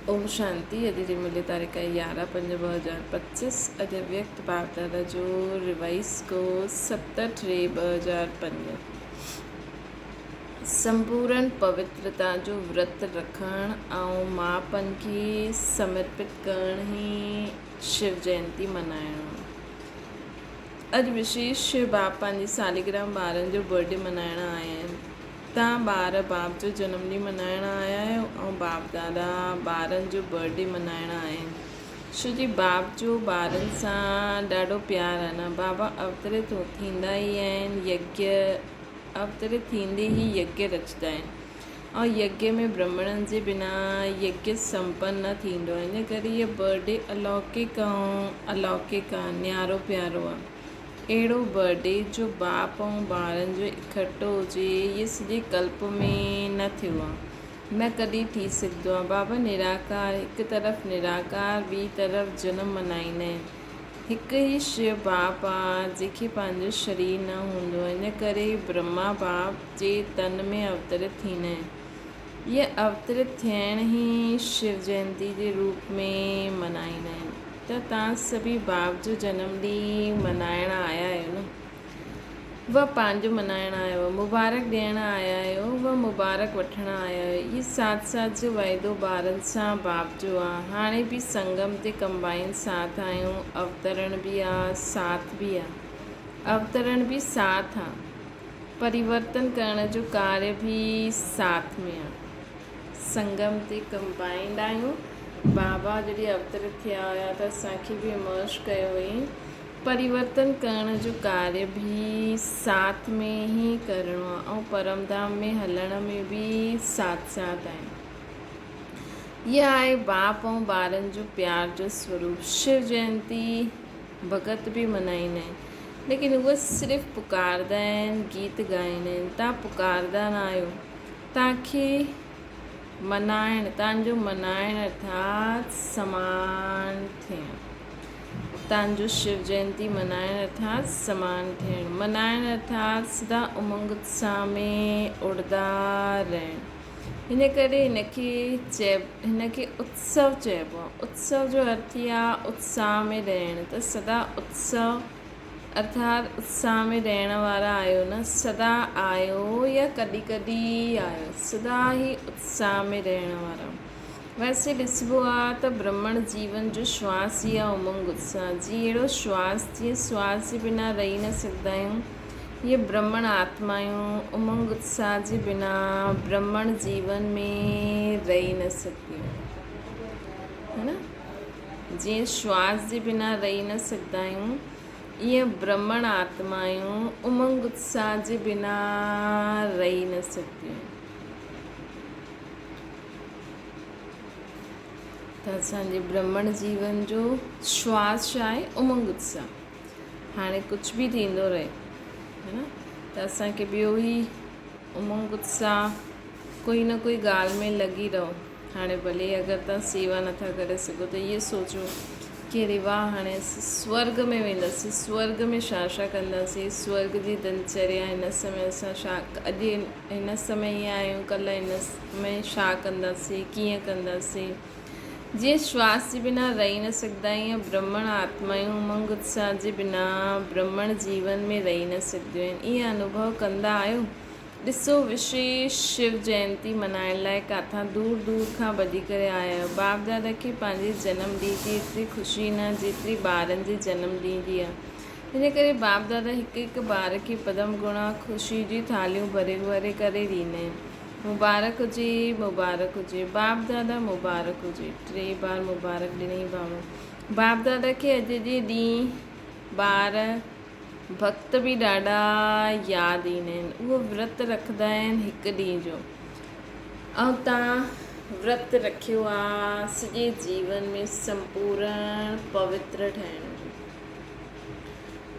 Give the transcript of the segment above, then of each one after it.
ओम शांति। अॼु मिले तारीख़ 11/5/2025। अॼु व्यक्त बाप दादा जो रिवाइस को 7/3/2005। संपूर्ण पवित्रता जो व्रत रखण ऐं मापन खे समर्पित करण ही शिव जयंती मनाइणु। अॼु विशेष शिव बाप पंहिंजी सालिग्राम ॿारनि जो बर्थडे मनाइण आया आहिनि। तव्हां ॿार बाप जो जनमॾींहुं मनाइण आया आहियो ऐं बाप दादा ॿारनि जो बर्थडे मनाइण आया आहिनि। छो जी बाप जो ॿारनि सां ॾाढो प्यारु आहे न। बाबा अवतरित थींदा ई आहिनि, यज्ञ अवतरित थींदे ई यज्ञ रचंदा आहिनि ऐं यज्ञ में ब्राह्मणनि जे बिना यज्ञ संपन्न न थींदो आहे। इन करे इहो बर्थडे अलौकिक आहे, न्यारो प्यारो आहे। अहिड़ो बर्थडे जो बाप ऐं ॿारनि जो इकठो हुजे, इहे सॼे कल्प में न थियो आहे, न कॾहिं थी सघंदो आहे। बाबा निराकार, हिकु तरफ़ निराकार, ॿी तरफ़ जनम मल्हाईंदा आहिनि। हिकु ई शिव बाप आहे जंहिंखे पंहिंजो शरीर न हूंदो आहे। इन करे ब्रह्मा बाप जे तन में अवतरित थींदा आहिनि। इहे अवतरित थियण ई शिव जयंती जे रूप में मल्हाईंदा आहिनि। त तव्हां सभी बाप जो जनमॾींहुं मल्हाइण आया आहियो न, व पंहिंजो मल्हाइण आया आहियो, मुबारक ॾियण आया आहियो, व मुबारक वठण आया आहियो। इहे साथ जो वाइदो ॿारनि सां बाप जो आहे। हाणे बि संगम ते कंबाइन साथ आहियूं, अवतरण बि आहे, साथ बि आहे। अवतरण बि साथ आहे, परिवर्तन करण जो कार्य बि साथ में आहे। संगम ते कंबाइंड आहियूं। बाबा जॾहिं अवतरित थिया हुया त असांखे बि इमर्ज कयो हुई। परिवर्तन करण जो कार्य बि साथ में ई करिणो आहे ऐं परमधाम में हलण में बि साथ आहिनि। इहा आहे बाप ऐं ॿारनि जो प्यार जो स्वरूप। शिव जयंती भगत बि मल्हाईंदा आहिनि, लेकिन उहे सिर्फ़ु पुकारंदा आहिनि, गीत ॻाईंदा आहिनि। तव्हां पुकारंदा न आहियो। तव्हांखे मनाइण, तव्हांजो मनाइण अर्थात समान थियणु। तव्हांजो शिव जयंती मनाइण अर्थात समान थियणु। मनाइण अर्थात सदा उमंग उत्साह में उड़ंदा रहणु। हिन करे हिनखे उत्सव चइबो आहे। उत्सव जो अर्थ ई आहे उत्साह में रहणु। त सदा उत्सव अर्थात उत्साह में रहण वारा आहियो न। सदा आहियो या कॾहिं कॾहिं आहियो, सदा ई उत्साह में रहण वारा। वैसे ॾिसबो आहे त ब्रह्मण जीवन जो श्वास ई आहे उमंग उत्साह जी। अहिड़ो श्वास, जीअं श्वास जे बिना रही न सघंदा आहियूं, इहे ब्रह्मण आत्मायूं उमंग उत्साह जे बिना ब्रह्मण जीवन में रही न सघंदियूं, है न। जीअं श्वास जे बिना रही न सघंदा आहियूं, ईअं ब्रह्मण आत्मायूं उमंग उत्साह जे बिना रही न सघंदियूं। त असांजे ब्रह्मण जीवन जो श्वास छा आहे? उमंग उत्साह। हाणे कुझु बि थींदो रहे, है न, त असांखे ॿियो ई उमंग उत्साह कोई न कोई ॻाल्हि में लॻी रहो। हाणे भले अगरि तव्हां सेवा नथा करे सघो त इहो सोचो कि अरे वाह, हाणे असीं स्वर्ग में वेंदासीं, स्वर्ग में छा कंदासीं, स्वर्ग जी दिनचर्या हिन समय असां छा, अॼु हिन समय ईअं आहियूं, कल्ह हिन समय छा कंदासीं, कीअं कंदासीं। जीअं श्वास जे बिना रही न सघंदा, ईअं ब्रह्मण आत्मायूं उमंग उत्साह जे बिना ब्रह्मण जीवन में रही न सघंदियूं आहिनि। ईअं अनुभव कंदा आहियो। ॾिसो, विशेष शिव जयंती मल्हाइण लाइ किथां दूर दूर खां ॿधी करे आया आहियो। बाप दादा खे पंहिंजे जनमॾींहं जी एतिरी ख़ुशी न जेतिरी ॿारनि जे जनमॾींहं जी आहे। हिन करे बाप दादा हिकु हिकु ॿार खे पदम गुणा ख़ुशी जी थालियूं भरे भरे करे ॾींदा आहिनि। मुबारक हुजे, मुबारक हुजे, बाप दादा मुबारक हुजे। 3 बार मुबारक ॾिनई बाबा। बाप दादा खे अॼु जे ॾींहुं ॿार भक्त बि ॾाढा यादि ईंदा आहिनि। उहो विर्त रखंदा आहिनि हिकु ॾींहं जो, ऐं तव्हां विर्त रखियो आहे सॼे जीवन में संपूर्ण पवित्र ठहिण जो।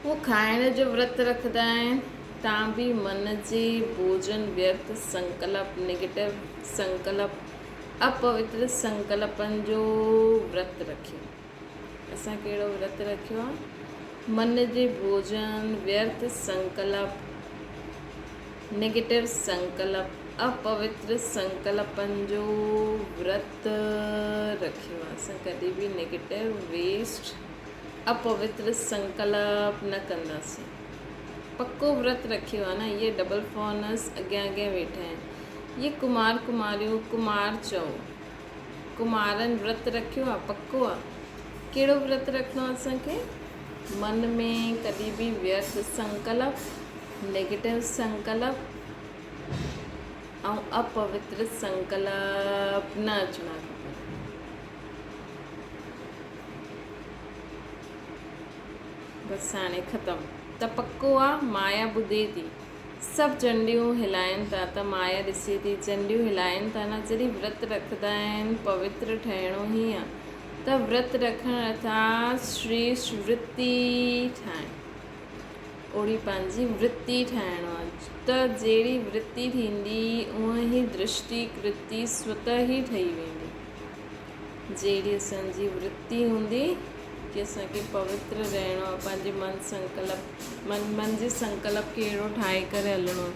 उहो खाइण जो विर्त रखंदा आहिनि। तव्हां बि मन जे भोजन व्यर्थ संकल्प, नेगेटिव संकल्प, अपवित्र संकल्पनि जो विर्त रखियो। असां कहिड़ो विर्त रखियो आहे? मन जे भोजन व्यर्थ संकल्प, नेगेटिव संकल्प, अपवित्र संकल्पनि जो व्रत रखियो आहे। असां कॾहिं बि नेगेटिव वेस्ट अपवित्र संकल्प न कंदासीं। पक्को व्रत रखियो आहे न। ये डबल फॉर्नर्स अॻियां अॻियां वेठा आहिनि। ये कुमार कुमारियूं कुमार चओ, कुमारनि व्रत रखियो आहे, पक्को आहे। कहिड़ो व्रत रखिणो आहे असांखे? मन में कॾहिं बि व्यर्थ संकल्प, नेगेटिव संकल्प ऐं अपवित्र संकल्प न अचणा खपनि। बसि हाणे ख़तमु। त पक्को आहे माया ॿुधे थी, सभु झंडियूं हिलाइनि था त माया ॾिसे थी, झंडियूं हिलाइनि था न। जॾहिं व्रत रखंदा आहिनि पवित्र ठहिणो ई आहे। त व्रत रखण अर्थात श्रेष्ठ वृत्ति ठाहिण, ओड़ी पंहिंजी वृत्ति ठाहिणो आहे। त जहिड़ी वृत्ति थींदी उहा ई दृष्टि कृति स्वतः ई ठही वेंदी। जहिड़ी असांजी वृत्ति हूंदी कि असांखे पवित्र रहणो आहे, पंहिंजे मन जे संकल्प खे अहिड़ो ठाहे करे हलणो आहे।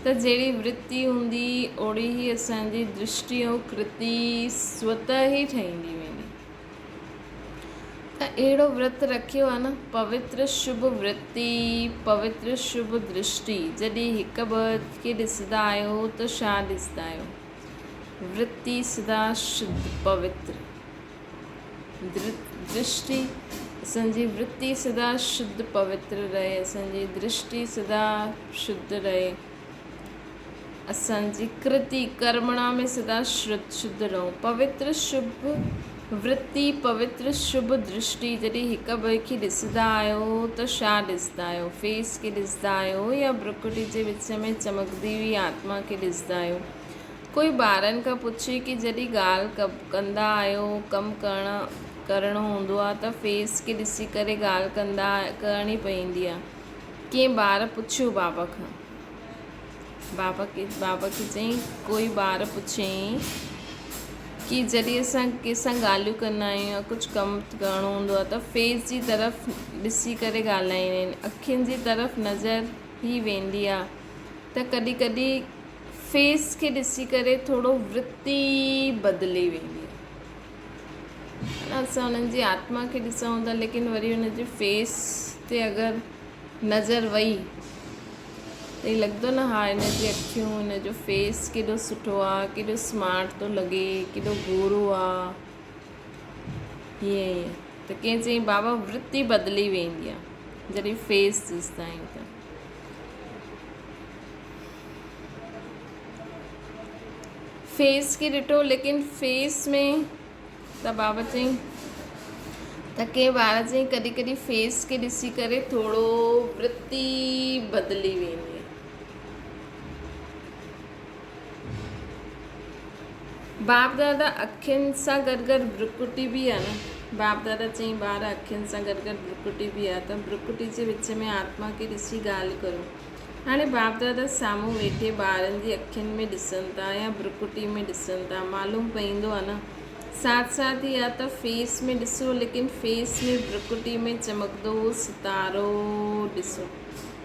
त जहिड़ी वृत्ति हूंदी ओड़ी ई असांजी दृष्टि ऐं कृति स्वतः ई ठहींदी वेंदी। त अहिड़ो व्रत रखियो आहे न, पवित्र शुभ वृत्ति, पवित्र शुभ दृष्टि। जॾहिं हिकु ॿ खे ॾिसंदा आहियो त छा ॾिसंदा आहियो? वृत्ति सदा शुद्ध पवित्र, दृष्टि असांजी वृत्ति सदा शुद्ध पवित्र रहे, असांजी दृष्टि सदा शुद्ध रहे, असांजी कृति कर्मणा में सदा शुद्ध रहूं। पवित्र शुभ वृत्ति, पवित्र शुभ दृष्टि। जॾहिं हिकु ॿिए खे ॾिसंदा आहियो त छा ॾिसंदा आहियो? फेस खे ॾिसंदा आहियो या भ्रुकुटी जे विच में चमकदी हुई आत्मा खे ॾिसंदा आहियो? कोई ॿारनि खां पुछे कि जॾहिं ॻाल्हि कंदा आहियो, कमु करिणो हूंदो आहे त फेस खे ॾिसी करे ॻाल्हि करणी पवंदी आहे। कंहिं ॿार पुछियो बाबा खां, बाबा खे चई, कोई ॿार पुछियईं कि जॾहिं असां कंहिंसां ॻाल्हियूं कंदा आहियूं या कुझु कमु करिणो हूंदो आहे त फेस जी तरफ़ ॾिसी करे ॻाल्हाईंदा आहिनि, अखियुनि जी तरफ़ नज़र ई वेंदी आहे। त कॾहिं कॾहिं फेस खे ॾिसी करे थोरो वृत्ति बदिली वेंदी आहे। असां उन्हनि जी आत्मा खे ॾिसूं था, लेकिन वरी उन जे फेस ते अगरि नज़र वई त ईअं लॻंदो न, हा हिन जी अखियूं, हिन जो फेस केॾो सुठो आहे, केॾो स्मार्ट थो लॻे, केॾो गोरो आहे, हीअं त कंहिं चई बाबा वृत्ति बदिली वेंदी आहे जॾहिं फेस ॾिसंदा आहियूं त। फेस खे ॾिठो, लेकिन फेस में त बाबा चई त कंहिं ॿार चई कॾहिं कॾहिं फेस खे ॾिसी करे थोरो वृत्ति बदिली वेंदी आहे। बाप दादा अखियुनि सां गॾु गॾु भ्रुकुटी बि आहे न। बाप दादा चई ॿार अखियुनि सां गॾु गॾु भ्रुकुटी बि आहे, त भ्रुकुटी जे विच में आत्मा खे ॾिसी ॻाल्हि करो। हाणे बाप दादा साम्हूं वेठे ॿारनि जी अखियुनि में ॾिसनि था या भ्रुकुटी में ॾिसनि था, मालूम पवंदो आहे न। साथ साथ ई आहे त फेस में ॾिसो, लेकिन फेस में भ्रुकुटी में चमकंदो सितारो ॾिसो।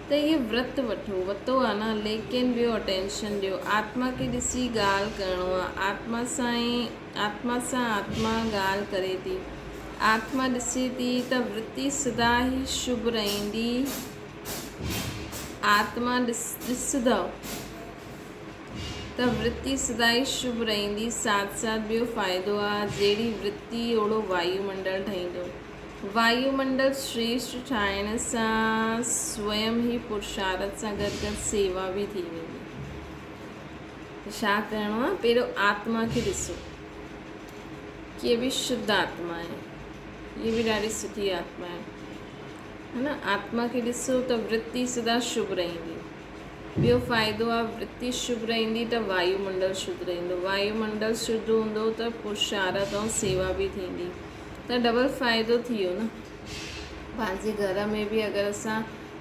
त इहे व्रत वरितो आहे न, लेकिन ॿियो अटेंशन ॾियो, आत्मा खे ॾिसी ॻाल्हि करिणो आहे। आत्मा सां आत्मा ॻाल्हि करे थी, आत्मा ॾिसे थी त वृत्ति सदा ई शुभ रहंदी। आत्मा ॾिसंदव त वृत्ति सदा ई शुभ रहंदी। साथ साथ ॿियो फ़ाइदो आहे, जहिड़ी वृत्ति ओड़ो वायुमंडल ठहींदो। वायुमंडल श्रेष्ठ ठाहिण सां स्वयं ई पुरुषार्थ सां गॾु गॾु सेवा बि थी वेंदी। छा करिणो आहे? पहिरियों आत्मा खे ॾिसो कि इहा बि शुद्ध आत्मा आहे, इहा बि ॾाढी सुठी आत्मा आहे, है न। आत्मा खे ॾिसो त वृत्ति सदा शुभ रहंदी। ॿियो फ़ाइदो आहे, वृत्ति शुभ रहंदी त वायुमंडल शुद्ध रहंदो। वायुमंडल शुद्ध हूंदो त पुरुषार्थ ऐं सेवा बि थींदी। त डबल फ़ाइदो थी वियो न। पंहिंजे घर में बि अगरि असां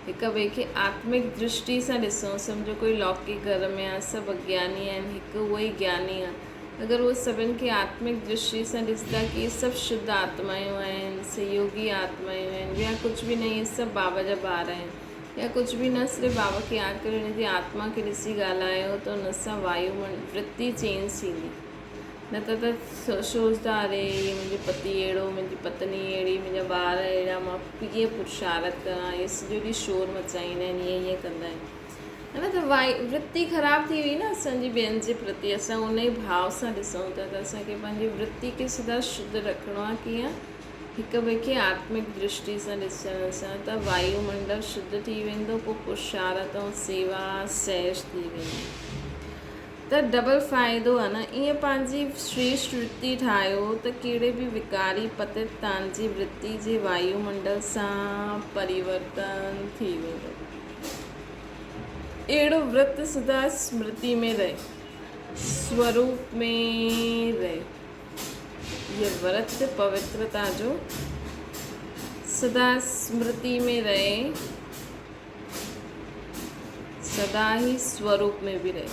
हिक ॿिए खे आत्मिक दृष्टि सां ॾिसूं, सम्झो कोई लौकिक घर में आहे, सभु अज्ञानी आहिनि, हिकु उहो ई ज्ञानी आहे, अगरि उहे सभिनि खे आत्मिक दृष्टि सां ॾिसंदा कि इहे सभु शुद्ध आत्मायूं आहिनि, सहयोगी आत्मायूं आहिनि, ॿिया कुझु बि न, इहे सभु बाबा जा ॿार आहिनि, या कुछ भी न, सिर्फ़ु बाबा खे यादि करे हुनजी आत्मा खे ॾिसी ॻाल्हायो त हुन सां वृत्ति चेंज थींदी। न त सोचदा अरे ये मुंहिंजो पति अहिड़ो, मुंहिंजी पत्नी अहिड़ी, मुंहिंजा ॿार अहिड़ा, मां कीअं पुरुषार्थ कयां, इहे सॼो ॾींहुं शोर मचाईंदा आहिनि, ईअं कंदा आहिनि, है न। त वृत्ति ख़राबु थी वई न असांजी ॿियनि जे प्रति। असां उन ई भाव सां ॾिसूं था त असांखे पंहिंजी वृत्ति खे सदा शुद्ध रखिणो आहे। कीअं? हिक ॿिए खे आत्मिक दृष्टि सां ॾिसण सां त वायुमंडल शुद्ध थी वेंदो, पोइ पुरुषार्थ ऐं सेवा सहज थी वेंदी, त डबल फ़ाइदो आहे न। ईअं पंहिंजी श्रेष्ठ वृत्ति ठाहियो त कहिड़े बि विकारी पतित तव्हांजी वृत्ति जे वायुमंडल सां परिवर्तन थी वेंदो। अहिड़ो व्रत सदा स्मृति में रहे, स्वरूप में रहे। ये व्रत पवित्रता जो सदा स्मृति में रहे, सदा ही स्वरूप में भी रहे।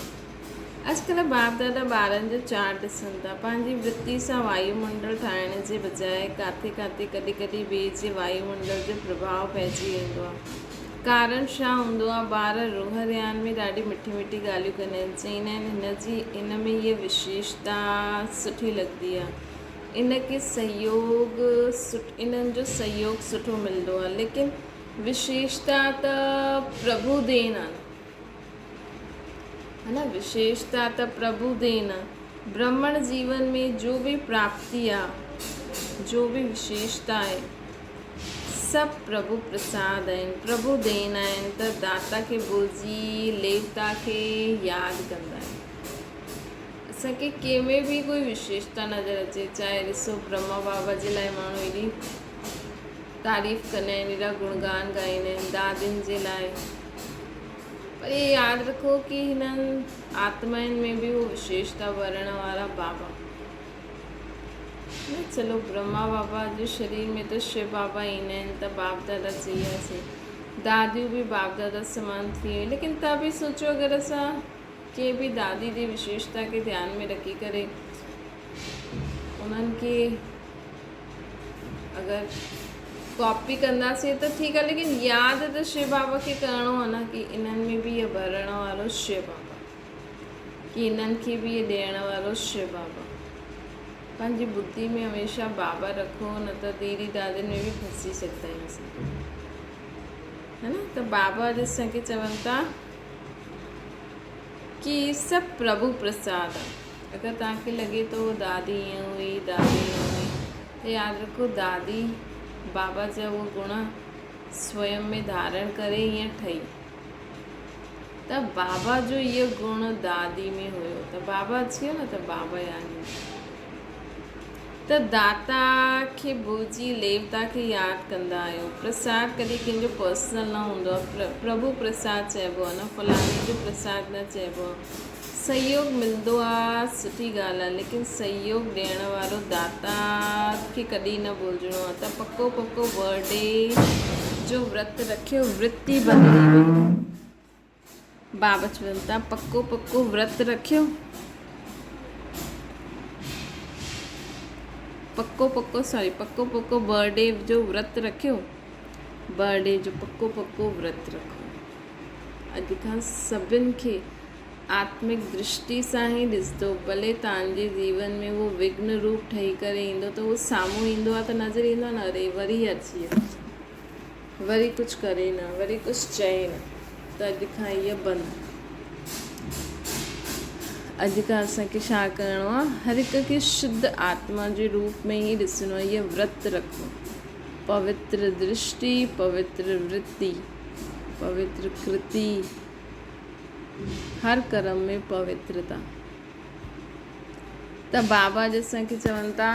अॼुकल्ह बाप दादा ॿारनि जो चार्ट ॾिसनि था, पंहिंजी वृत्ति सां वायुमंडल ठाहिण जे बजाए किथे किथे कॾहिं कॾहिं ॿिए जे वायुमंडल जो प्रभाव पइजी वेंदो आहे। कारण छा हूंदो आहे? ॿार रोहरयान में ॾाढी मिठी मिठी ॻाल्हियूं कंदा आहिनि, चवंदा आहिनि इन में हीअ विशेषता सुठी लॻंदी आहे, इनखे इन्हनि जो सहयोग सुठो मिलंदो आहे। लेकिन विशेषता त प्रभु देन आहे, है ना। विशेषता त प्रभु देन आहे। ब्राह्मण जीवन में जो भी प्राप्ति आहे, जो भी विशेषता आहे, सब प्रभु प्रसाद आहिनि, प्रभु देन आहिनि। त दाता खे भुलिजी लेवता खे यादि कंदा आहिनि। असांखे कंहिंमें बि कोई विशेषता नज़र अचे, चाहे ॾिसो ब्रह्मा बाबा जे लाइ माण्हू एॾी तारीफ़ कंदा आहिनि, एॾा गुणगान ॻाईंदा आहिनि दादियुनि जे लाइ, पर ये यादि रखो कि हिननि आत्माउनि में बि उहो विशेषता भरण वारा बाबा न। चलो ब्रह्मा बाबा जे शरीर में त शिव बाबा ईंदा आहिनि त बाप दादा चईंदासीं, दादियूं बि बाप दादा समान थी वई। लेकिन तव्हां बि सोचो, अगरि असां कंहिं बि दादी जी विशेषता खे ध्यान में रखी करे उन्हनि खे अगरि कॉपी कंदासीं त ठीकु आहे, लेकिन यादि त शिव बाबा खे करिणो आहे न, कि इन्हनि में बि इहो भरण वारो शिव बाबा, कि इन्हनि खे बि इहो ॾियण वारो शिव बाबा। पंहिंजी बुद्धि में हमेशह बाबा रखो, न त दीदी दादियुनि में बि फंसी सघंदा आहियूं असां, है न। त बाबा असांखे चवनि था कि सभु प्रभु प्रसाद आहे। अगरि तव्हांखे लॻे थो दादी ईअं हुई, दादी ईअं हुई, त यादि रखो दादी बाबा जा उहो गुण स्वयं में धारण करे ईअं ठही, त बाबा जो इहो गुण दादी में हुयो त बाबा अची वियो न, त बाबा यानी त दाता खे भुलिजी लेवता खे यादि कंदा आहियो। प्रसाद कॾहिं कंहिंजो पर्सनल न हूंदो आहे, प्रभु प्रसाद चइबो आहे न, फलाणे जो प्रसाद न चइबो आहे। सहयोग मिलंदो आहे, सुठी ॻाल्हि आहे, लेकिन सहयोग ॾियण वारो दाता खे कॾहिं न भुलिजणो आहे। त पको पको बर्थडे जो व्रत रखियो, वृत्ति बदिली वई। बाबा चवनि था पको पको व्रत रखियो, पको पको बर्थडे जो व्रत रखियो, बर्थडे जो पको पको व्रत रखो। अॼु खां सभिनि खे आत्मिक दृष्टि सां ई ॾिसंदो, भले तव्हांजे जीवन में उहो विघ्न रूप ठही करे ईंदो, त उहो साम्हूं ईंदो आहे त नज़र ईंदो आहे न, अरे वरी अची वियो, वरी कुझु करे न, वरी कुझु चए न, त अॼु खां इहा बंदि। अॼु खां असांखे छा करिणो आहे? हर हिक खे शुद्ध आत्मा जे रूप में ई ॾिसणो आहे। इहा व्रत रखो, पवित्र दृष्टि, पवित्र वृत्ति, पवित्र कृति, हर कर्म में पवित्रता। त बाबा जी असांखे चवनि था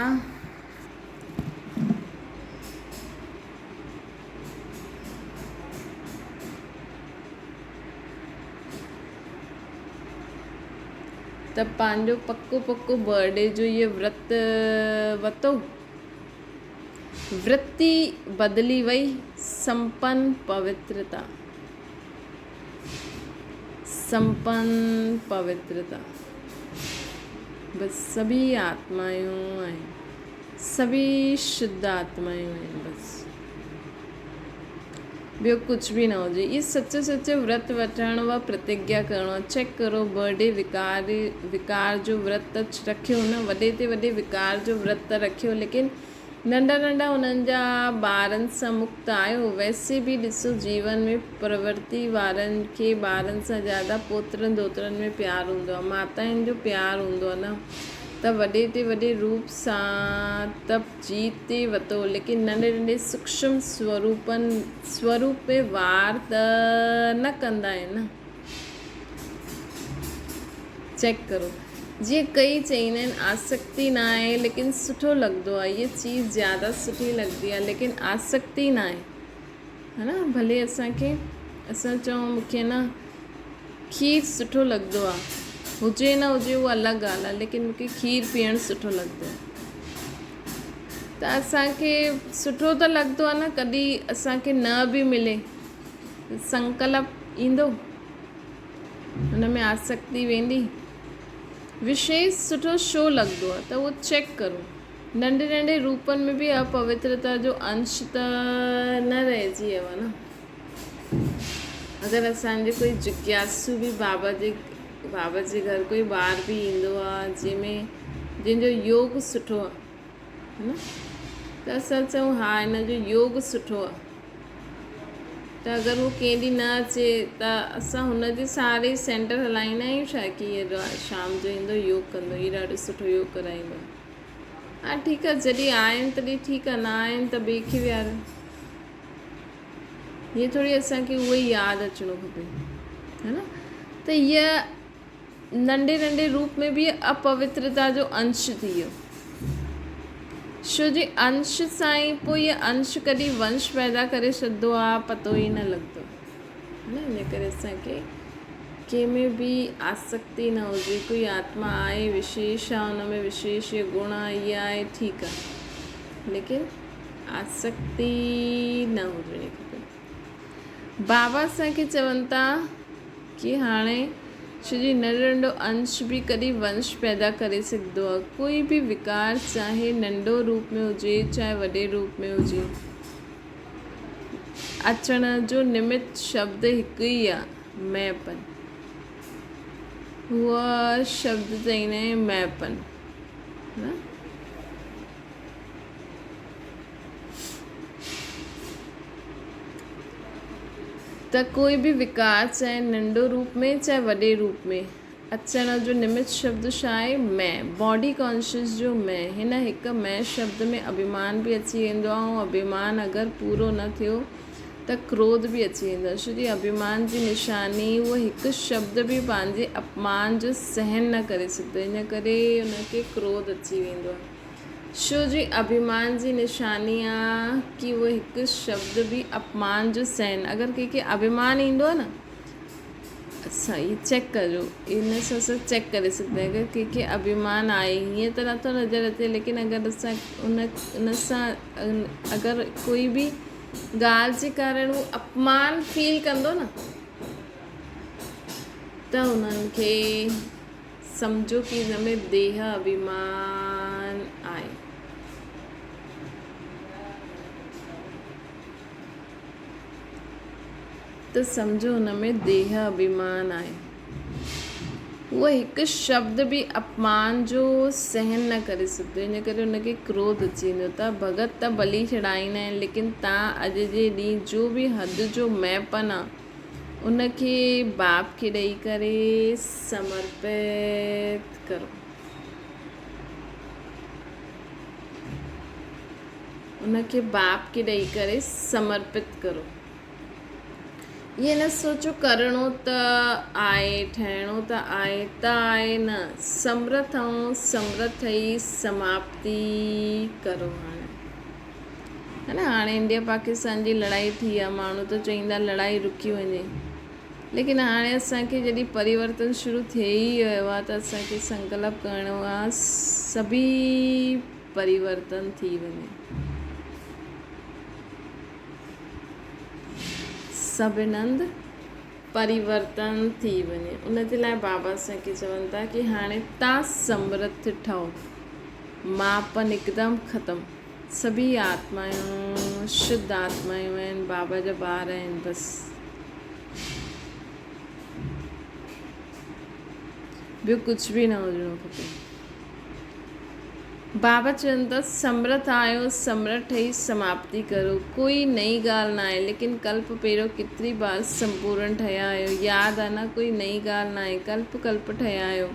त पंहिंजो पको पको बर्थडे जो इहो व्रत वरितो, वृत्ति बदिली वई, संपन्न पवित्रता, संपन्न पवित्रता। बस सभी आत्माएं हैं, सभी शुद्ध आत्माएं हैं। बस ॿियो कुझु बि न हुजे। इहे सचो सचो व्रत वठणु व प्रतिज्ञा करिणो आहे। चेक करो बर्थडे विकार जो व्रत रखियो न, वॾे ते वॾे विकार जो व्रत रखियो, लेकिन नंढा नंढा उन्हनि जा ॿारनि सां मुक्त आहियो। वैसे बि ॾिसो जीवन में प्रवृत्ति वारनि खे ॿारनि सां ज़्यादा पोतरनि दोतरनि में प्यारु हूंदो आहे, माताउनि जो प्यारु हूंदो आहे न। त वॾे ते वॾे रूप सां तप जीत ते वरितो, लेकिन नंढे नंढे सूक्ष्म स्वरूप में वार त न कंदा आहिनि न। चेक करो, जीअं कई चईंदा आहिनि आसक्ति न आहे लेकिन सुठो लॻंदो आहे, इहा चीज़ ज़्यादा सुठी लॻंदी आहे लेकिन आसक्ति न आहे, है न। भले असां चऊं मूंखे न खीर सुठो लॻंदो आहे, हुजे न हुजे उहा अलॻि ॻाल्हि आहे, लेकिन मूंखे खीर पीअणु सुठो लॻंदो आहे। त असांखे सुठो त लॻंदो आहे न, कॾहिं असांखे न बि मिले संकल्प ईंदो, हुन में आसक्ति वेंदी। विशेष सुठो छो लॻंदो आहे त उहो चेक करो। नंढे नंढे रूपनि में बि अपवित्रता जो अंश त न रहिजी वियो आहे न। अगरि असांजे कोई जिज्ञासु बि बाबा जे घर कोई ॿार बि ईंदो आहे जंहिंजो योग सुठो आहे, है न, त असां चऊं हा हिन जो योग सुठो आहे, त अगरि उहो कंहिं ॾींहुं न अचे त असां हुनजे सहारे ई सेंटर हलाईंदा आहियूं छा, की इहो शाम जो ईंदो योग कंदो, हीउ ॾाढो सुठो योग कराईंदो। हा ठीकु आहे, जॾहिं आहिनि तॾहिं ठीकु आहे, न आहिनि त ॿिए खे विहारो। हीअ थोरी असांखे उहो ई यादि अचिणो खपे, है न। त हीअ नंढे नंढे रूप में बि अपवित्रता जो अंश थी वियो, छो जे अंश सां ई पोइ इहो अंश कॾहिं वंश पैदा करे छॾंदो आहे, पतो ई न लॻंदो, है न। इन करे असांखे कंहिंमें बि आसक्ति न हुजे। कोई आत्मा आहे विशेष आहे, हुन में विशेष गुण आहे, इहा आहे ठीकु आहे, लेकिन आसक्ति न हुजणी खपे। बाबा असांखे चवनि था कि हाणे छो जो नंढो नंढो अंश बि कॾहिं वंश पैदा करे सघंदो आहे। कोई बि विकार चाहे नंढो रूप में हुजे चाहे वॾे रूप में हुजे, अचण जो निमित्त शब्द हिकु ई आहे, मैपन। उहा शब्द चईंदा आहियूं मैपन, न। त कोई बि विकार चाहे नंढो रूप में चाहे वॾे रूप में अचण जो निमित्त शब्द छा आहे, मैं, बॉडी कॉन्शियस जो मैं। हिन हिकु मैं शब्द में अभिमान बि अची वेंदो आहे, ऐं अभिमान अगरि पूरो न थियो त क्रोध बि अची वेंदो आहे। छो जी अभिमान जी निशानी उहो हिकु शब्द बि पंहिंजे अपमान जो सहन न करे सघंदो, इन करे उनखे क्रोध अची वेंदो आहे। छो जी अभिमान जी निशानी आहे कि उहो हिकु शब्द बि अपमान जो सहन, अगरि कंहिंखे अभिमान ईंदो आहे न, असां इहे चेक कजो, इन सां असां चेक करे सघंदा आहियूं। अगरि कंहिंखे अभिमान आहे, हीअं त नथो नज़र अचे, लेकिन अगरि असां उन सां अगरि कोई बि ॻाल्हि जे कारण उहो अपमान फील कंदो न, त उन्हनि खे सम्झो कि हिन में देह अभिमान आहे। त सम्झो हुन में देह अभिमान आहे। उहो हिकु शब्द बि अपमान जो सहन न करे सघंदो, इन करे हुनखे क्रोध अची वेंदो। त भॻत त बलि चढ़ाईंदा आहिनि, लेकिन तव्हां अॼु जे ॾींहुं जो बि हद जो मैपन आहे उनखे बाप खे ॾेई करे समर्पित करो। उनखे बाप खे ॾेई करे समर्पित करो। ये न सोचो करिणो त आहे, ठहिणो त आहे न, समर्थ ऐं समर्थ ई समाप्ति करो। हाणे है न, हाणे इंडिया पाकिस्तान जी लड़ाई थी आहे, माण्हू त चईंदा लड़ाई रुकी वञे, लेकिन हाणे असांखे जॾहिं परिवर्तन शुरू थिए ई वियो आहे त असांखे संकल्प करिणो आहे सभी परिवर्तन थी वञे, सभिनि हंधि परिवर्तन थी वञे। उन जे लाइ बाबा असांखे चवनि था कि हाणे तव्हां समर्थ ठहो, मापन हिकदमि ख़तमु। सभी आत्माऊं आहियूं, शुद्ध आत्मायूं आहिनि, बाबा जा ॿार आहिनि। बसि ॿियो कुझु बि न हुजिणो खपे। बाबा चवनि था समर्थ आहियो, समर्थ ठही समाप्ति करो। कोई नई ॻाल्हि न आहे, लेकिन कल्प पहिरियों केतिरी बार संपूर्ण ठहिया आहियो। यादि आहे न, कोई नई ॻाल्हि न आहे, कल्प कल्प ठहिया आहियो।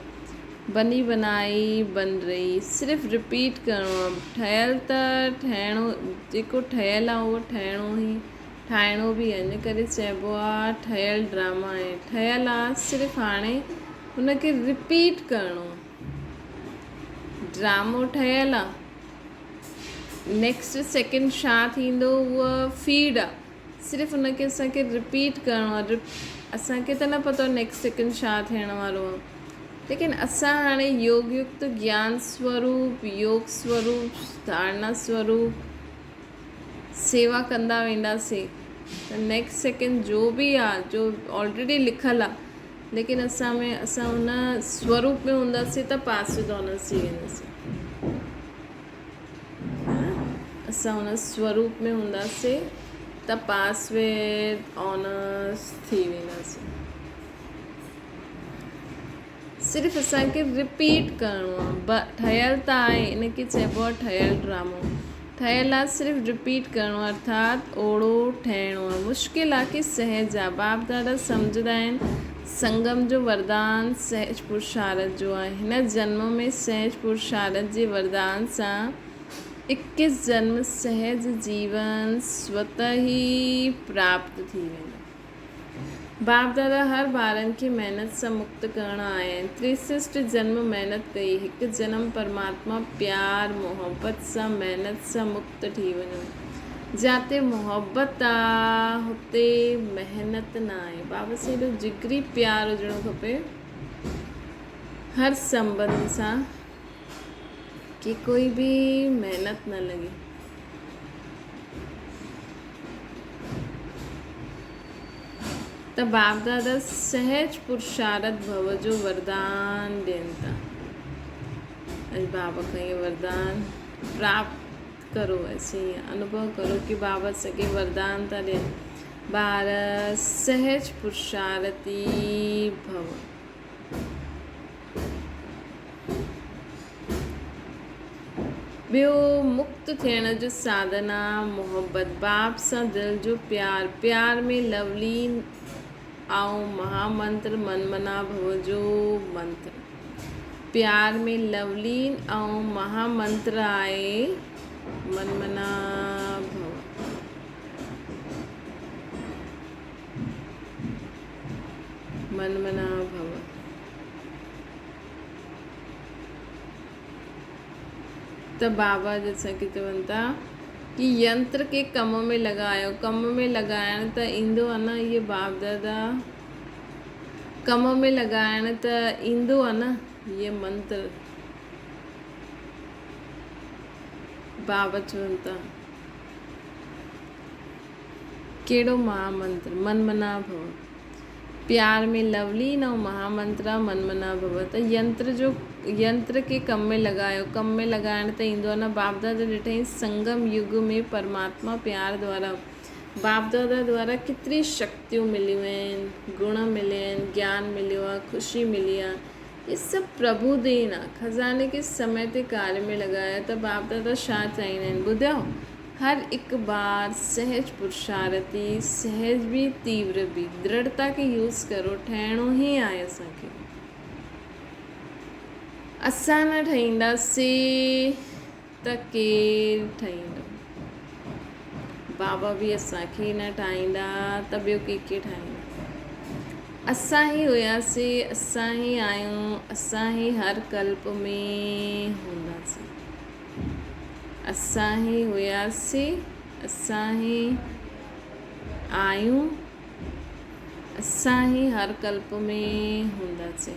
बनी बनाई बन रही, सिर्फ़ु रिपीट करिणो आहे। ठहियलु त ठहिणो, जेको ठहियलु आहे उहो ठाहिणो बि आहे। इन करे चइबो आहे ठहियलु ड्रामा आहे, ठहियलु आहे, सिर्फ़ु हाणे हुनखे रिपीट करिणो आहे। ड्रामो ठहियलु आहे, नेक्स्ट सेकेंड छा थींदो उहा फीड आहे, सिर्फ़ु हुनखे असांखे रिपीट करिणो आहे। असांखे त न पतो नेक्स्ट सेकेंड छा थियण वारो आहे, लेकिन असां हाणे योग युक्त ज्ञान स्वरूप, योग स्वरूप, धारणा स्वरूप सेवा कंदा वेंदासीं त नेक्स्ट सेकेंड जो बि आहे, जो ऑलरेडी लिखियलु आहे, लेकिन असां हुन स्वरूप में हूंदासीं त पास विद ऑनर्स थी वेंदासीं। असां हुन स्वरूप में हूंदासीं त पास विद ऑनर्स थी वेंदासीं। सिर्फ़ु असांखे रिपीट करिणो आहे। ठहियलु त आहे, इनखे चइबो आहे ठहियलु ड्रामो। ठहियलु आहे, सिर्फ़ु रिपीट करिणो आहे, अर्थात ओड़ो ठहिणो आहे। मुश्किल आहे कि सहज आहे। बाप ॾाढा सम्झंदा आहिनि। संगम जो वरदान सहज पुरुषार्थ जो आहे। हिन जन्म में सहज पुरुषार्थ जे वरदान सां 21 जन्म सहज जीवन स्वतः ई प्राप्त थी वेंदो। बाप दादा हर ॿारनि खे महिनत सां मुक्त करण आया आहिनि। 63 जन्म महिनत कई, हिकु जन्म परमात्मा प्यार मोहब्बत सां महिनत सां मुक्त थी वञो। जिते मोहब्बत आहे हुते महिनत न आहे। बाबा से एॾो जिगरी प्यार हुजणो खपे हर संबंध सां कि कोई भी मेहनत न लगे। त बाप दादा सहज पुरुषार्थ भव जो वरदान ॾियनि था। अॼु बाबा खां ये वरदान प्राप्त करो, ऐसे ही अनुभव करो कि बाबा सके वरदान था ॾियनि। ॿार सहज पुरुषार्थी भव। ॿियो मुक्त थियण जो साधन आहे मोहब्बत। बाप सां दिलि जो प्यार में लवलीन ऐं महामंत्र मनमना भव जो मंत्र। प्यार में लवलीन ऐं महामंत्र आहे मनमना भव। मनमना भव। त बाबा जैसे चवनि था कि यंत्र के कम में लॻायो। कम में लॻाइण त ईंदो आहे न, इहे बाप दादा कम में लॻाइण त ईंदो आहे न। ये मंत्र बाबा चवनि था कहिड़ो महामंत्र? मनमना भव। प्यार में लवलीन ऐं महामंत्र मनमना भव। त यंत्र के कम में लॻायो। कम में लॻाइण त ईंदो आहे न। बाप दादा ॾिठई संगम युग में परमात्मा प्यार द्वारा, बाप दादा द्वारा केतिरी शक्तियूं मिलियूं आहिनि, गुण मिलिया आहिनि, ज्ञान मिलियो आहे, ख़ुशी मिली आहे। ये सभु प्रभु देन आहे। खज़ाने के समय ते कार्य में लॻाया। त बाप दादा छा चाहींदा आहिनि ॿुधायो? हर हिकु बार सहज पुरुषार्थी, सहज भी तीव्र भी, दृढ़ता के यूज़ करो। ठहिणो ई आहे असांखे। असां न ठाहींदासीं त केरु ठाहींदो? बाबा बि असांखे न ठाहींदा त ॿियो कंहिंखे ठाहींदा? असां ई हुयासीं, असां ई आहियूं, असां ई हर कल्प में हूंदासीं। असां ई हुयासीं, असां ई आहियूं, असां ई हर कल्प में हूंदासीं।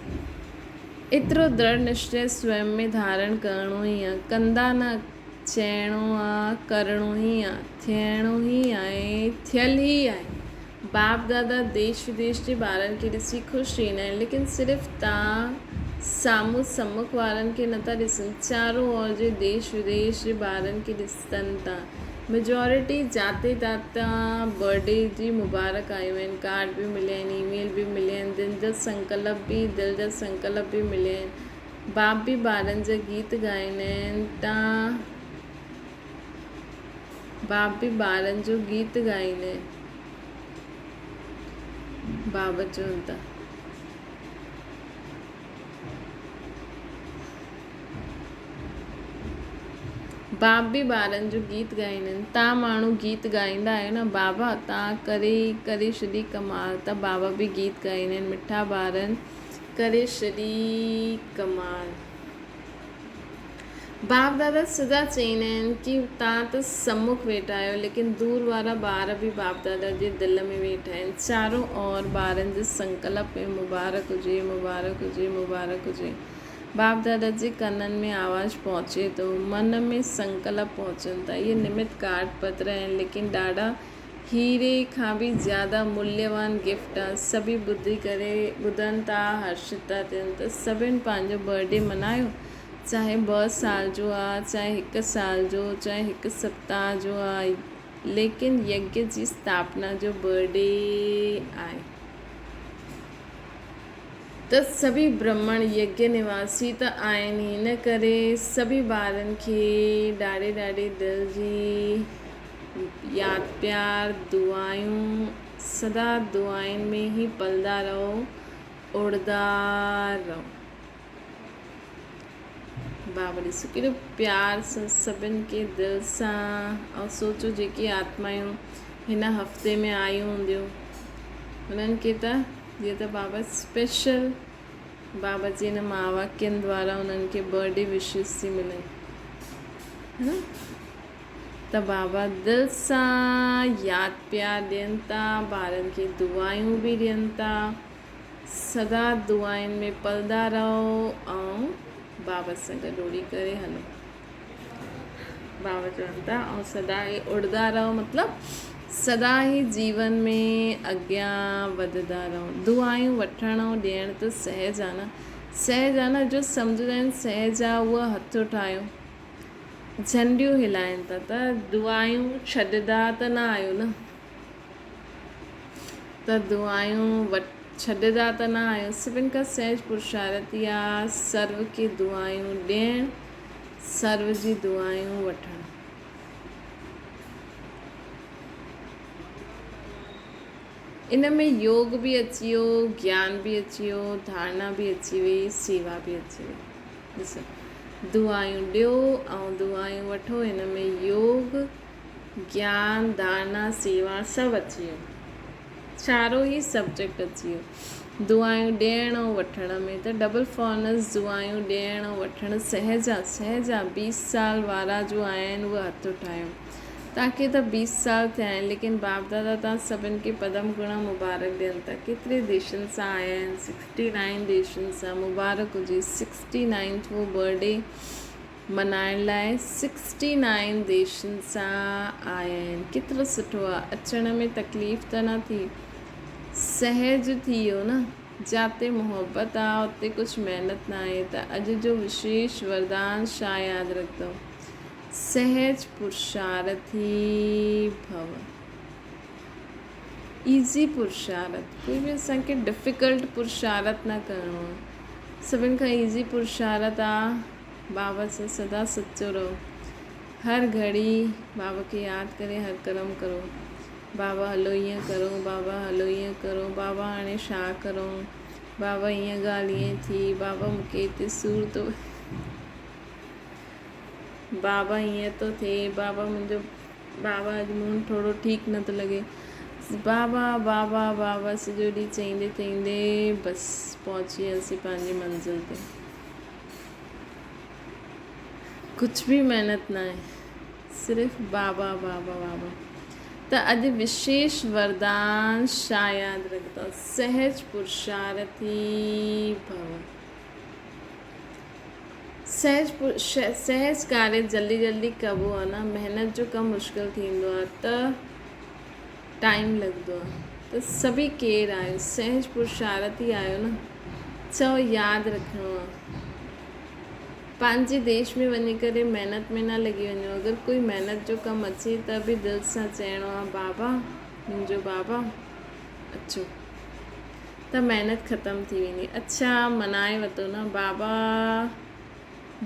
एतिरो दृढ़ निश्चय स्वयं में धारण करिणो ई आहे। कंदा न, चइणो आहे, करिणो ई आहे, थियणो ई आहे, थियल ई आहे। बाप दादा देश विदेश जे ॿारनि खे ॾिसी ख़ुशि थींदा आहिनि, लेकिन सिर्फ़ु तव्हां साम्हूं सम्मुख वारनि खे नथा ॾिसनि, चारो ओर जे देश विदेश जे ॿारनि खे ॾिसनि था। मेजॉरिटी जाते जाता बर्थडे जी मुबारक आयूं आहिनि, कार्ड बि मिलिया आहिनि, ईमेल बि मिलिया आहिनि, दिलि जा संकल्प बि मिलिया आहिनि। बाप बि ॿारनि जा गीत ॻाईंदा आहिनि, बाप बि ॿारनि जो गीत ॻाईंदा आहिनि। बाबा चवनि था बाप बि ॿारनि जो गीत ॻाईंदा आहिनि। तव्हां माण्हू गीत ॻाईंदा आहियो न बाबा, तव्हां करे छॾी कमाल। त बाबा बि गीत ॻाईंदा आहिनि, मिठा ॿारनि करे छॾी कमाल। बाप दादा सदा चईंदा आहिनि कि तव्हां त सम्मुख वेठा आहियो, लेकिन दूर वारा ॿार बि बाप दादा जे दिलि में वेठा आहिनि। चारों ओर ॿारनि जे संकल्प में मुबारक हुजे, मुबारक हुजे, मुबारक हुजे। बाप दादा जे कननि में आवाज़ु पहुचे थो, मन में संकल्प पहुचनि था। इहे निमित कार्ड पत्र आहिनि, लेकिन ॾाढा हीरे खां बि ज़्यादा मूल्यवान गिफ्ट आहे। सभी ॿुधनि था, हर्षित था थियनि। त सभिनि पंहिंजो बर्थडे मल्हायो, चाहे 2 साल जो आहे, चाहे 1 साल जो, चाहे 1 सप्ताह जो आहे, लेकिन यज्ञ जी स्थापना जो बर्थडे आहे। त सभी ब्राह्मण यज्ञ निवासी त आहिनि, हिन करे सभी ॿारनि खे ॾाढे दिलि जी यादि प्यार दुआयूं, सदा दुआउनि में ई पलंदा रहो, उड़ंदा रहो। बाबा ॾिसो केॾो प्यार सां सभिनि खे दिलि सां। ऐं सोचो जेकी आत्मायूं हिन हफ़्ते में आयूं हूंदियूं, हुननि खे त जीअं त बाबा स्पेशल बाबा जी हिन महावाक्यनि द्वारा उन्हनि खे बर्थडे विशेस थी मिलनि, है न। त बाबा दिलि सां यादि प्यार ॾियनि था, ॿारनि खे दुआयूं बि ॾियनि था। सदा दुआउनि में पलंदा रहो ऐं बाबा सां गॾोड़ी करे हलो। बाबा चवनि था ऐं सदा ई उड़ंदा रहो, मतिलबु सदा ई जीवन में अॻियां वधंदा रहो। दुआयूं वठण ऐं ॾियण त सहज आहे न, जो सम्झंदा आहिनि सहज आहे, उहा हथ उठायो। झंडियूं हिलाइनि था, त दुआयूं छॾंदा त न आहियो न, त दुआयूं छॾंदा त न आहियो। सभिनि खां सहज पुरुषार्थ आहे सर्व खे दुआयूं ॾियणु, सर्व जी दुआयूं वठणु। इन में योग बि अची वियो, ज्ञान बि अची वियो, धारणा बि अची वई, सेवा बि अची वई। ॾिसो, दुआयूं ॾियो ऐं दुआयूं वठो, हिन में योग, ज्ञान, धारणा, सेवा सभु अची वियो, चारों ई सब्जेक्ट अची वियो। दुआयूं ॾियण ऐं वठण में त डबल फॉर्नस, दुआयूं ॾियण ऐं वठणु सहज आहे। 20 साल वारा जो आहिनि उहे हथ उठायो। तव्हांखे त 20 साल थिया आहिनि, लेकिन बाप दादा तव्हां सभिनि खे पदम गुणा मुबारक ॾियनि था। केतिरे देशनि सां आया आहिनि, 69 देशनि सां। मुबारक हुजे 69 वो बर्थडे मल्हाइण लाइ 69 देशनि सां आया आहिनि। केतिरो सुठो आहे, अचण में तकलीफ़ त न थी, सहज थी वियो न। जिते मोहबत आहे उते कुझु महिनत न आहे। त अॼु जो विशेष वरदान छा यादि रखंदो? सहज पुरुषार्थी भव। ईज़ी पुरुषार्थ, कोई बि असांखे डिफ़िकल्ट पुरुषार्थ न करिणो आहे। सभिनि खां ईज़ी पुरुषार्थ आहे बाबा सां सदा सचो रहो। हर घड़ी बाबा खे यादि करे हर कर्म करो। बाबा हलो ईअं करो, बाबा हलो ईअं करो, बाबा हाणे छा करूं, बाबा हीअं ॻाल्हि ईअं थी, बाबा मूंखे हिते सूरु थो, बाबा हीअं थो थिए, बाबा मुंहिंजो, बाबा अॼु मूड थोरो ठीकु नथो लॻे। बाबा बाबा बाबा सॼो ॾींहुं चईंदे बसि पहुची वियासीं पंहिंजी मंज़िल ते। कुझु बि महिनत न आहे, सिर्फ़ु बाबा बाबा बाबा। त अॼु विशेष वरदान छा यादि रखंदो? सहज पुरुषार्थी भव। सहज कार्य जल्दी कबो आहे न। महिनत जो कमु मुश्किल थींदो आहे, त टाइम लॻंदो आहे। त सभी केरु आहियो, सहज पुरुषार्थी आहियो न। चओ यादि रखिणो आहे, पंहिंजे देश में वञी करे महिनत में न लॻी वञो। अगरि कोई महिनत जो कमु अचे त बि दिलि सां चइणो आहे बाबा, मुंहिंजो बाबा अचो, त महिनत ख़तमु थी वेंदी। अच्छा मनाए वरितो न बाबा,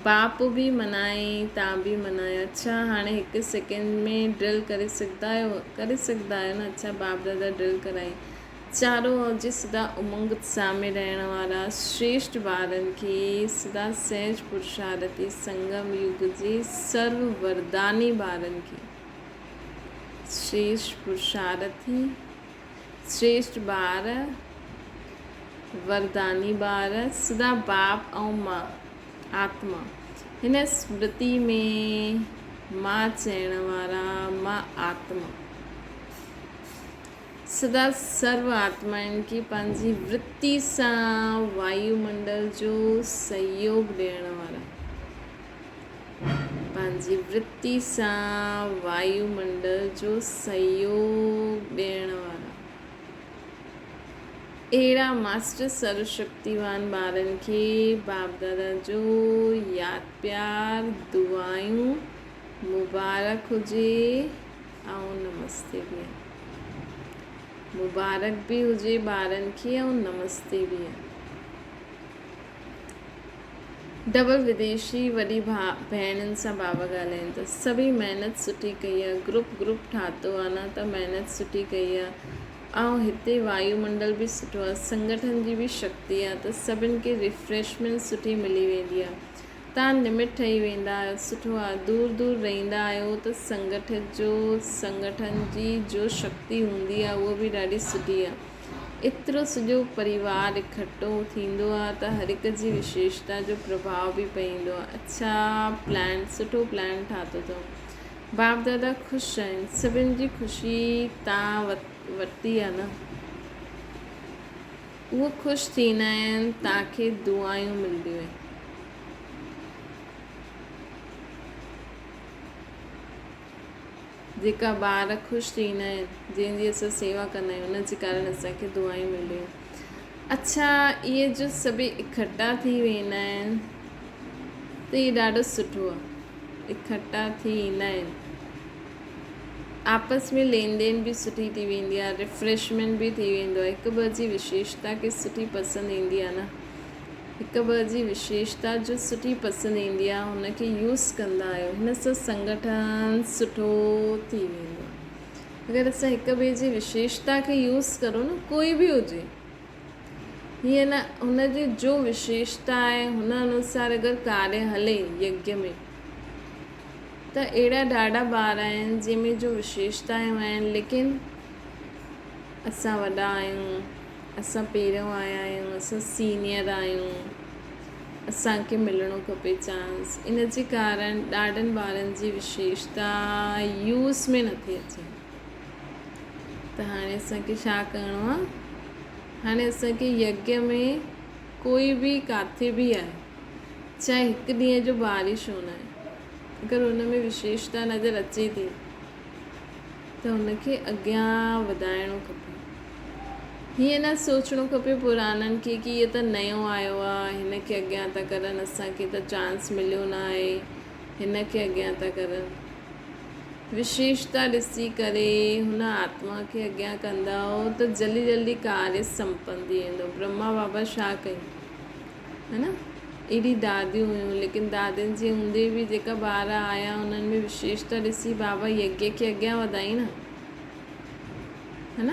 बाप बि मनाए, तव्हां बि मनायो। अच्छा हाणे हिकु सेकेंड में ड्रिल करे सघंदा आहियो न। अच्छा बाप दादा ड्रिल कराई। चारो ओर सदा उमंग उत्साह में रहण वारा श्रेष्ठ ॿारनि खे सदा सहज पुरुषार्थी संगम युग जे सर्व वरदानी ॿारनि खे, श्रेष्ठ पुरुषार्थी, श्रेष्ठ ॿार, वरदानी ॿार, सदा बाप ऐं मां आत्मा हिन स्मृति में मां चइण वारा, मां आत्मा सदा सर्व आत्माउनि खे पंहिंजी वृत्ति सां वायुमंडल जो सहयोग ॾियण वारा, पंहिंजी वृत्ति सां वायुमंडल जो सहयोग ॾियण वारा अहिड़ा मास्टर सर्वशक्तिवान ॿारनि खे बाप दादा जो यादि प्यार, दुआयूं मुबारक हुजे ऐं नमस्ते बि। मुबारक भी हुजे ॿारनि खे ऐं नमस्ते बि आहे। डबल विदेशी वॾी भेणुनि सां बाबा ॻाल्हाइनि था। सभई महिनत सुठी कई आहे, ग्रुप ठातो आहे न, त महिनत सुठी कई आहे ऐं हिते वायुमंडल बि सुठो आहे, संगठन जी बि शक्ति आहे, त सभिनि खे रिफ्रेशमेंट सुठी मिली वेंदी आहे। तव्हां निमित ठही वेंदा आहियो, सुठो आहे। दूर दूर रहंदा आहियो त संगठन जी जो शक्ति हूंदी आहे उहा बि ॾाढी सुठी आहे। एतिरो सॼो परिवार इकठो थींदो आहे त हर हिक जी विशेषता जो प्रभाव बि पवंदो आहे। अच्छा प्लान, सुठो प्लान ठातो अथव। बाप दादा ख़ुशि आहिनि, सभिनि जी ख़ुशी तव्हां वरिती आहे न, उहो ख़ुशि थींदा आहिनि, तव्हांखे दुआयूं मिलंदियूं आहिनि। जेका ॿार ख़ुशि थींदा आहिनि, जंहिंजी असां सेवा कंदा आहियूं, उन जे कारण असांखे दुआयूं मिलंदियूं आहिनि। अच्छा इहे जो सभई इकट्ठा थी वेंदा आहिनि त इहे ॾाढो सुठो आहे। इकट्ठा थी ईंदा आहिनि, आपस में लेन देन भी सुठी थी वेंदी आहे, रिफ्रेशमेंट भी थी वेंदो आहे। हिक ॿ जी विशेषता खे सुठी पसंदि ईंदी आहे न, हिक ॿ जी विशेषता जो सुठी पसंदि ईंदी आहे, हुनखे यूज़ कंदा आहियो, हिन सां संगठन सुठो थी वेंदो आहे। अगरि असां हिक ॿिए जी विशेषता खे यूज़ करो न, कोई बि हुजे, हीअं न, हुनजी जो विशेषता आहे हुन अनुसार अगरि कार्य हले यज्ञ में, त अहिड़ा ॾाढा ॿार आहिनि जंहिंमें जो विशेषताऊं आहिनि, लेकिन असां वॾा आहियूं, असां पहिरियों आया आहियूं, असां सीनियर आहियूं, असांखे मिलणो खपे चांस, इन जे कारण ॾाढनि ॿारनि जी विशेषता यूज़ में नथी अचे। त हाणे असांखे छा करिणो आहे? हाणे असांखे यज्ञ में कोई बि किथे बि आहे, चाहे हिकु ॾींहं जो बारिश छो न आहे, अगरि हुन में विशेषता नज़र अचे थी त हुनखे अॻियां वधाइणो खपे। हीअं न सोचणो खपे पुराणनि खे कि इहो त नयो आयो आहे, हिन खे अॻियां था करनि, असांखे त चांस मिलियो न आहे, हिन खे अॻियां था करनि। विशेषता ॾिसी करे हुन आत्मा खे अॻियां कंदा त जल्दी जल्दी कार्य संपन्न थी वेंदो। ब्रह्मा बाबा छा कयूं, है न, एॾी दादियूं हुयूं, लेकिन दादियुनि जे हूंदे बि जेका ॿार आया उन्हनि में विशेषता ॾिसी बाबा यज्ञ खे अॻियां वधाई न, है न।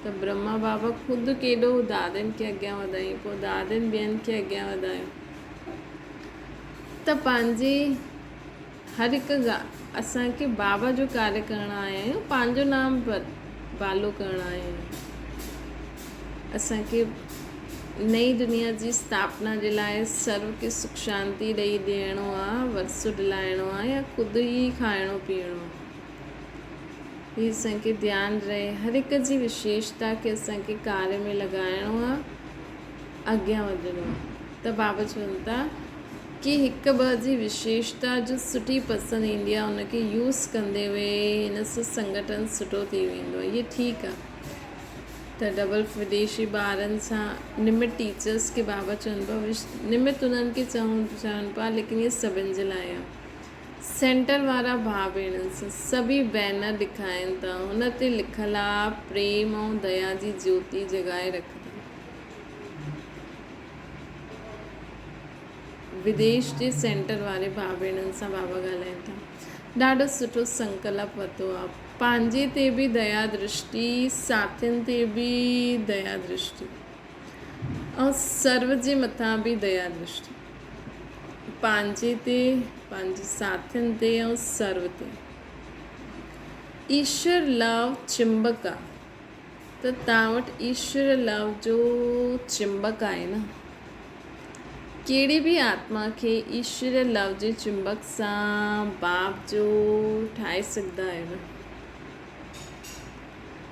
त ब्रह्मा बाबा ख़ुदि केॾो दादियुनि खे अॻियां वधाई, पोइ दादियुनि ॿियनि खे अॻियां वधायो। त पंहिंजी हर हिकु असांखे बाबा जो कार्य करणु आया आहियूं, पंहिंजो नाम बालो करणु आया आहियूं। असांखे नई दुनिया जी स्थापना जे लाइ सर्व खे सुख शांति ॾेई ॾियणो आहे, वरसो दिलाइणो आहे, या ख़ुदि ई खाइणो पीअणो आहे। हीअ असांखे ध्यानु रहे, हर हिक जी विशेषता खे असांखे कार्य में लॻाइणो आहे, अॻियां वधिणो आहे। त बाबा चवनि था कि हिकु ॿ जी विशेषता जो सुठी पसंदि ईंदी आहे, हुनखे यूज़ कंदे हुए हिन सां संगठन सुठो थी वेंदो आहे। इहे ठीकु आहे। त त डबल विदेशी ॿारनि सां निमित टीचर्स खे बाबा चवनि पिया, निमित उन्हनि खे चवनि पिया, लेकिन इहे सभिनि जे लाइ आहे। सेंटर वारा भाउ भेणनि सां सभी बैनर ॾेखारीनि था, हुन ते लिखियलु आहे प्रेम ऐं दया जी ज्योति जॻाए रखंदा। विदेश जे सेंटर वारे भाउ भेणनि सां बाबा ॻाल्हाइनि था। ॾाढो सुठो संकल्प वरितो आहे, पंहिंजे ते बि दया दृष्टि, साथियुनि ते बि दया दृष्टि ऐं सर्व जे मथां बि दया दृष्टि, पंहिंजे ते, पंहिंजे साथियुनि ते ऐं सर्व ते। ईश्वर लव चिंबक आहे, त तव्हां वटि ईश्वर लव जो चिंबक आहे न। कहिड़ी बि आत्मा खे ईश्वर लव जे चुंबक सां बाप जो ठाहे सघंदा आहियो न।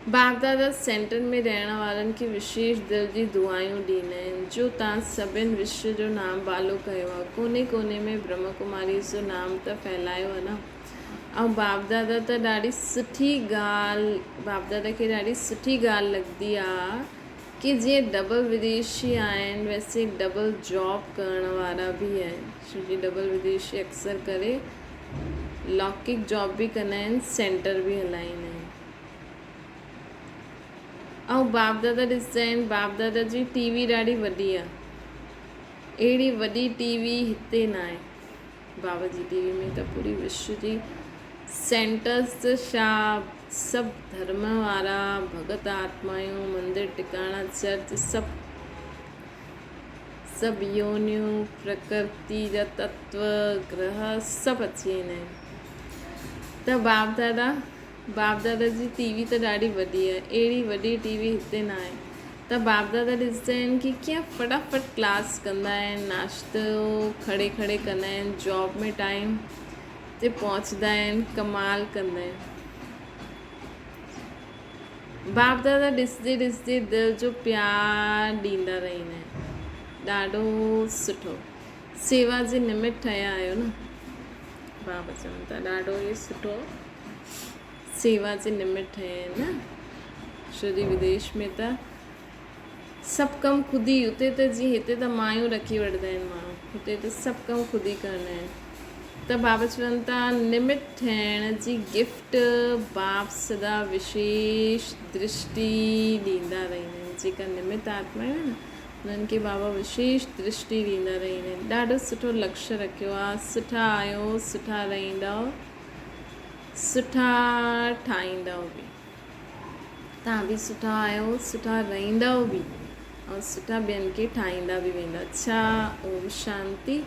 बाप दादा सेंटर में रहण वारनि खे विशेष दिल जी दुआयूं ॾींदा आहिनि, जो तव्हां सभिनि विश्व जो नाम बालो कयो आहे, कोने कोने में ब्रह्म कुमारी जो नाम त फैलायो आहे न। ऐं बाप दादा त ॾाढी सुठी ॻाल्हि, बाप दादा खे ॾाढी सुठी ॻाल्हि लॻंदी आहे कि जीअं डबल विदेशी आहिनि, वैसे डबल जॉब करण वारा बि आहिनि, छोकी डबल विदेशी अक्सर करे लौकिक जॉब बि कंदा आहिनि, सेंटर बि हलाईंदा आहिनि। ऐं बाप दादा ॾिसंदा आहिनि, बाप दादा जी टीवी ॾाढी वॾी आहे, अहिड़ी वॾी टीवी हिते न आहे। बाबा जी टीवी में त पूरी विश्व जी सेंटर्स त छा, सभु धर्म वारा, भगत आत्मायूं, मंदिर टिकाणा, चर्च, सभु योनियूं, प्रकृति जा तत्व, ग्रह सभु अची वेंदा आहिनि। त बाप दादा जी टीवी त ॾाढी वॾी आहे, अहिड़ी वॾी टीवी हिते न आहे। त बाप दादा ॾिसंदा आहिनि कि कीअं फटाफट क्लास कंदा आहिनि, नाश्तो खड़े खड़े कंदा आहिनि, जॉब में टाइम ते पहुचंदा आहिनि, कमाल कंदा आहिनि। बाप दादा ॾिसंदे ॾिसंदे दिलि जो प्यार ॾींदा रहंदा आहिनि, ॾाढो सुठो। सेवा जे निमित ठहिया आहियो न, बाबा चवनि था ॾाढो ई सुठो सेवा जे निमित ठहिया आहिनि न। छोजी विदेश में त सभु कमु ख़ुदि ई, हुते त जीअं हिते त मायूं रखी वठंदा आहिनि माण्हू, हुते त सभु कमु ख़ुदि ई करणा आहिनि। त बाबा चवनि था निमित ठहिण जी गिफ्ट बाप सदा विशेष दृष्टि ॾींदा रहंदा आहिनि। जेका निमित आत्मा आहे न, उन्हनि खे बाबा विशेष दृष्टि ॾींदा रहंदा आहिनि। ॾाढो सुठो लक्ष्य रखियो आहे, सुठा आहियो, सुठा रहंदव, सुठा ठाहींदव बि। तव्हां बि सुठा आहियो, सुठा रहंदव बि ऐं सुठा ॿियनि खे ठाहींदा बि वेंदा। अच्छा, ओम शांति।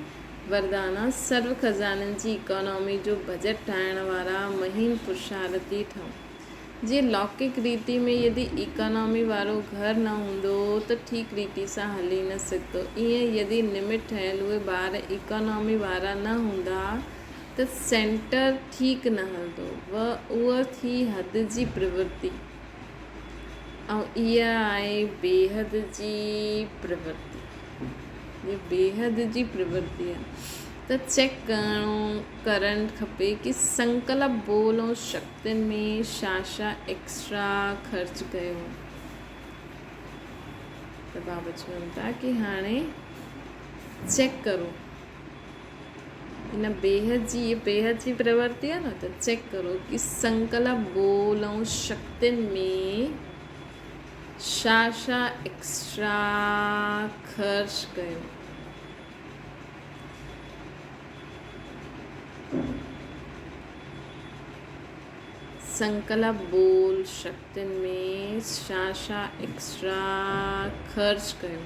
वरदाना सर्व खज़ाननि जी इकोनॉमी जो बजट ठाहिण वारा महीन पुरुषार्थी ठहूं। जीअं लौकिक रीति में यदि इकोनॉमी वारो घर न हूंदो त ठीक रीति सां हली न सघंदो, ईअं यदि निमित ठहियल उहे ॿार इकोनॉमी वारा न हूंदा त सेंटर ठीक न हलंदो। उहा थी हद जी प्रवृत्ति ऐं इहा आहे बेहद जी प्रवृत्ति। ये बेहद जी प्रवृत्ति आहे। त चेक करणु खपे कि संकल्प बोल ऐं शक्तियुनि में छा एक्स्ट्रा ख़र्च कयो। त बाबा चवनि था कि हाणे चेक करो, इन बेहद जी प्रवृत्ति आहे न, त चेक करो कि संकल्प बोल ऐं शक्तियुनि में छा एक्स्ट्रा ख़र्च कयो। संकल्प बोल शक्तियुनि में छा एक्स्ट्रा ख़र्च कयो।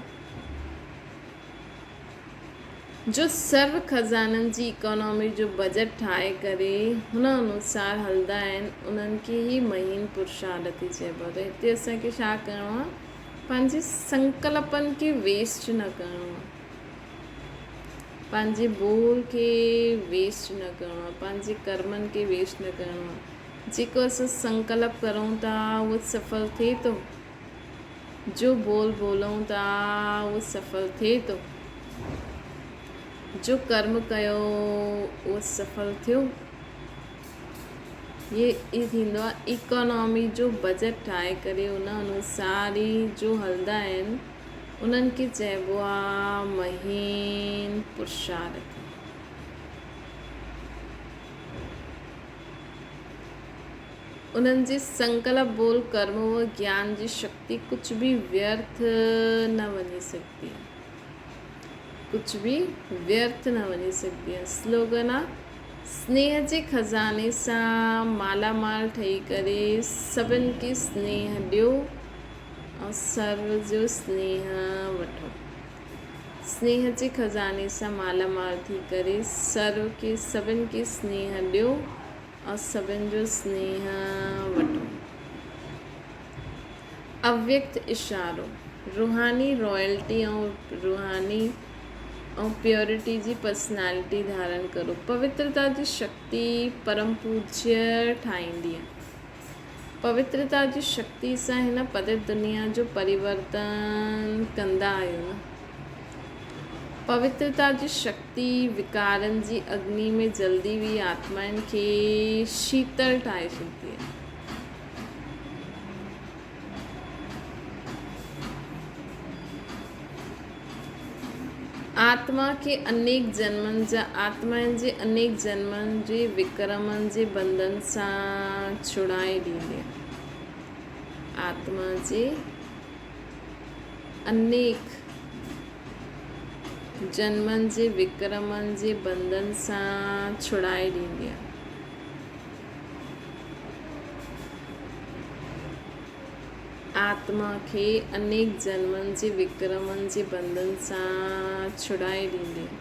जो सर्व खज़ाननि जी इकोनॉमी जो बजट ठाहे करे हुन अनुसार हलंदा आहिनि, उन्हनि खे ई महीन पुरुषार्थी चइबो। त हिते असांखे छा करिणो आहे, पंहिंजे संकल्पनि खे वेस्ट न करिणो आहे, पंहिंजे बोल खे वेस्ट न करिणो आहे, पंहिंजे कर्मनि खे वेस्ट न करिणो आहे। जेको असां संकल्प करूं था उहो सफल थिए थो, जो बोल बोलूं था उहो सफल थिए थो, जो कर्म कयो उहो सफल थियो। ये थींदो आहे इकोनॉमी जो बजट ठाहे करे उन अनुसार ई जो हलंदा आहिनि उन्हनि खे चइबो आहे महीन पुरुषार्थ। उन्हनि जे संकल्प बोल कर्म व ज्ञान जी शक्ति कुछ भी व्यर्थ न वञी सघंदी आहे, कुछ भी व्यर्थ न वञी सघंदी आहे। स्लोगन आहे स्नेह जे खज़ाने सां मालामाल ठही करे सभिनि खे स्नेह ॾियो ऐं सर्व जो स्नेह वठो। स्नेह जे खज़ाने सां मालामाल थी करे सर्व खे सभिनि खे स्नेह ॾियो और सभिनि जो स्नेह वठो। अव्यक्त इशारो रूहानी रॉयल्टी ऐं रूहानी ऐं प्योरिटी जी पर्सनैलिटी धारण करो। पवित्रता जी शक्ति परम पूज्य ठाहींदी आहे। पवित्रता जी शक्ति सां हिन पतित दुनिया जो परिवर्तन कंदा आहियो न। पवित्रता जी शक्ति विकारनि जी अग्नि में जल्दी हुई आत्माउनि खे शीतल ठाहे छॾंदी आहे। आत्माउनि जे अनेक जन्मनि जे विक्रमनि जे बंधन सां छुड़ाए ॾींदी आहे। आत्मा जे अनेक जन्मनि जे विक्रमनि जे बंधन सां छुड़ाए ॾींदी आहे। आत्मा खे अनेक जन्मनि जे विक्रमनि जे बंधन सां छुड़ाए ॾींदी आहे।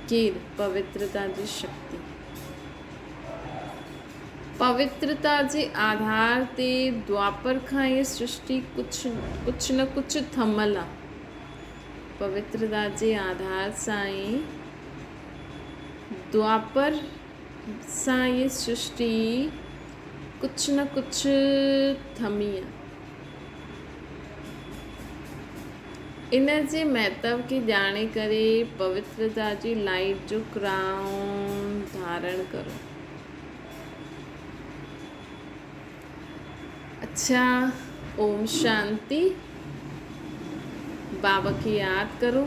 केरु? पवित्रता जी शक्ति। पवित्रता जे आधार ते द्वापर खां ये सृष्टि कुछ न कुछ थमल आहे। पवित्रता जे आधार सां ई द्वापर सां ये सृष्टि कुछ न कुछ थमी आहे। इन जे महत्व खे ॼाणे करे पवित्रता जी लाइट जो क्राउन धारण करो। अच्छा, ओम शांति। बाबा की याद करो।